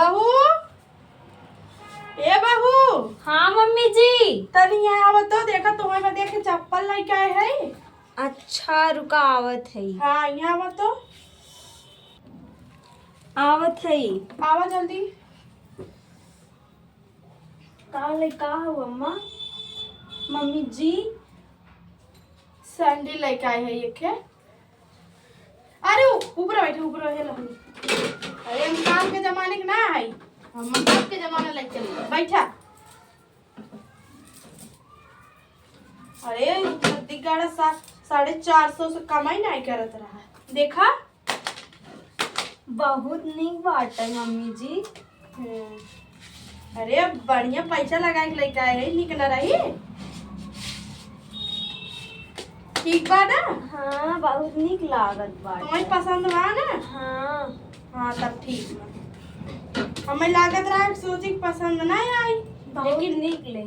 बहू, ए बहू। हाँ मम्मी जी। तनी यहाँ आवत तो देखा तुम्हारे में देखे चप्पल लेके आए है। अच्छा रुका आवत है। हाँ यहाँ आवत तो आवत है। आवा जल्दी। का हो अम्मा? मम्मी जी सैंडल लेके आए है ये के। अरे ऊपर बैठे ऊपर बैठे लहनी। अरे हम काम के जमाने के ना है, हम बाप के जमाने लेके चले बैठा। अरे दिगाड़ा 450 से कमाई नहीं करत रहा देखा। बहुत नीक बात है मम्मी जी। अरे बढ़िया पैसा लगा के लेके आए है, निक न रही। ठीक बा ना? हाँ बहुत नीक लागत बा। तुम्हें पसंद बा ना? हाँ हाँ तब ठीक बा। हमें लागत रहा है सोची पसंद नहीं आई, बहुत लेकिन नीक ले।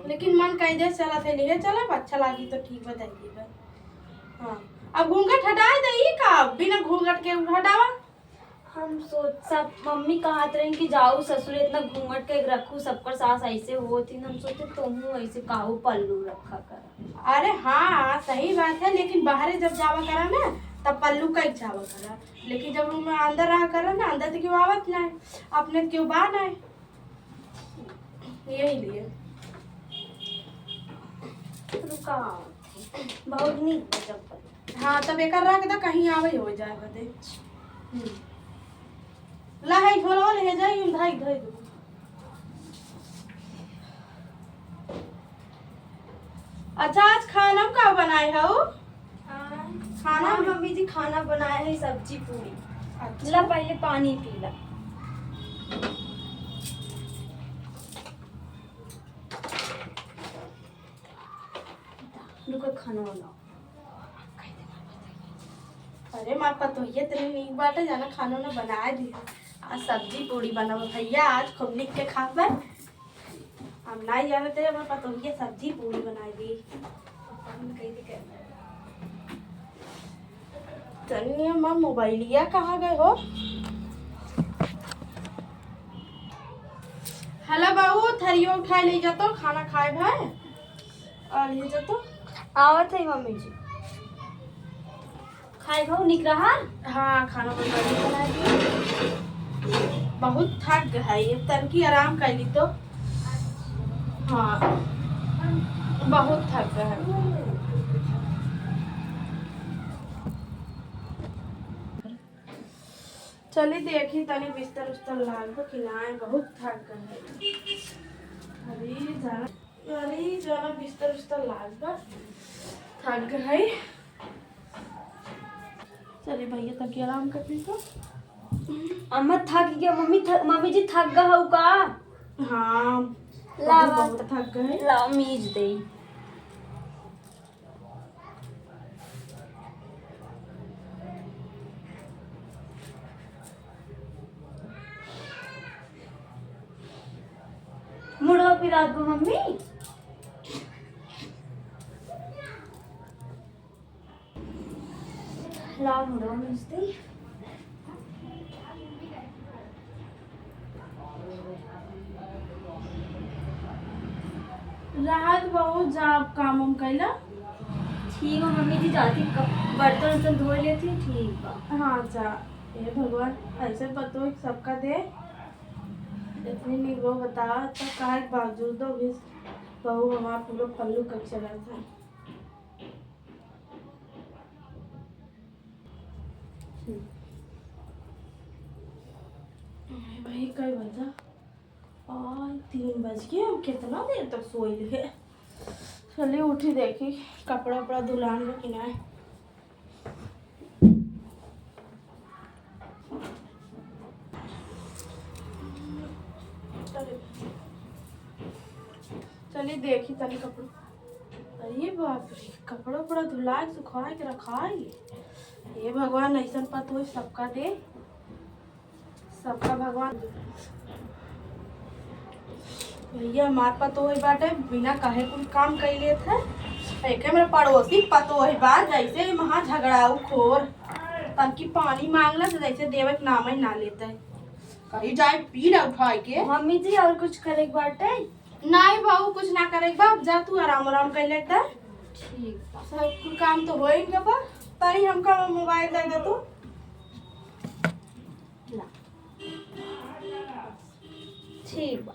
लेकिन मन कैदे चला थे ले चला अच्छा लगी तो ठीक बताइए बा। हाँ अब घूंघट हटाए दई का बिना घूंघट के हटावा। हम सोच सब मम्मी कहत रही कि जाऊ ससुर इतना घूंघट के रखू सबकर सास ऐसे होती हम सोचे तुम ऐसे काहू पल्लू रखा कर। अरे हाँ सही बात है, लेकिन बाहर जब जावा करा ना तब पल्लू का जावा करा, लेकिन जब रूम में अंदर रहा करा ना अंदर तो क्यों आवत ना है, अपने तो क्यों बान है यही लिए। रुका बहुत नीक बा चप्पल। हाँ तब एक रख दो कहीं आवे हो जाए बदे। ला है झोला ले जाई हम धाई धाई दो। अच्छा आज खाना का बनाए हो? खाना मम्मी जी खाना बनाए है सब्जी पूरी। अच्छा। ला पहले पानी पी ला। रुको खाना बनाओ। अरे माँ पतो ये तेरे नीक बाटे जाना खाना ना बनाए दी। आज सब्जी पूरी बनाओ भैया, आज खूब लिख के खाबे। हम नहीं जाने थे मैं पतो ये सब्जी पूरी बनाई दी। चलिए माँ मोबाइलिया कहाँ गए हो? हेलो बहू थरियो उठाए ले जातो खाना खाए भाई और ले जातो। आवत है मम्मी जी। खाए खाओ निक रहा। हाँ खाना बना दिया। बहुत थक गए ये तनकी आराम कर ली तो। हाँ बहुत थक गए। चलिए देखी तनी बिस्तर उस्तर लाल को खिलाए, बहुत थक गए। अरे जाना बिस्तर उस्तर लाल पर थक गए। चलिए भैया तक आराम कर ली तो। अम्मा थक गया मम्मी जी थक गए हो का? हाँ ला बहुत थक गए। ला मीज दे। मुड़ो पिरा दो मम्मी। ला मुड़ो मीज दे। राहत बहुत जा काम उम कैला। ठीक है मम्मी जी जाती बर्तन वर्तन धो लेती ठीक बा। हाँ जा ये भगवान ऐसे पतो सबका दे इतनी नहीं वो बता तो काहे के बावजूद भी बहू हमारा पूरा पल्लू कब चला था। भाई कई बजा और 3 बज गए, हम कितना देर तक सोई रहे। चलिए उठी देखी कपड़ा वपड़ा धुलान में कि नहीं। चलिए देखी तनी कपड़ा। अरे बाप रे कपड़ा उपड़ा धुलाए सुखाए के रखाई। ये भगवान ऐसा पत हो सबका दे, सबका भगवान। भैया हमार पतो वही बाटे बिना कहे कुल काम कैले थे। एक मेरे पड़ोसी पतो वही बात जैसे महा झगड़ाऊ खोर तनकी पानी मांगला तो जैसे देवे के नाम ही ना लेते है। कहीं जाए पी ना उठाए के। मम्मी जी और कुछ करे के बाटे? नहीं बहू कुछ ना करे बाप, जा तू आराम आराम कर लेता। ठीक बा। सब कुल काम तो हो ही गया बा। तनी हमका मोबाइल दे दे तू। ला। ठीक बा।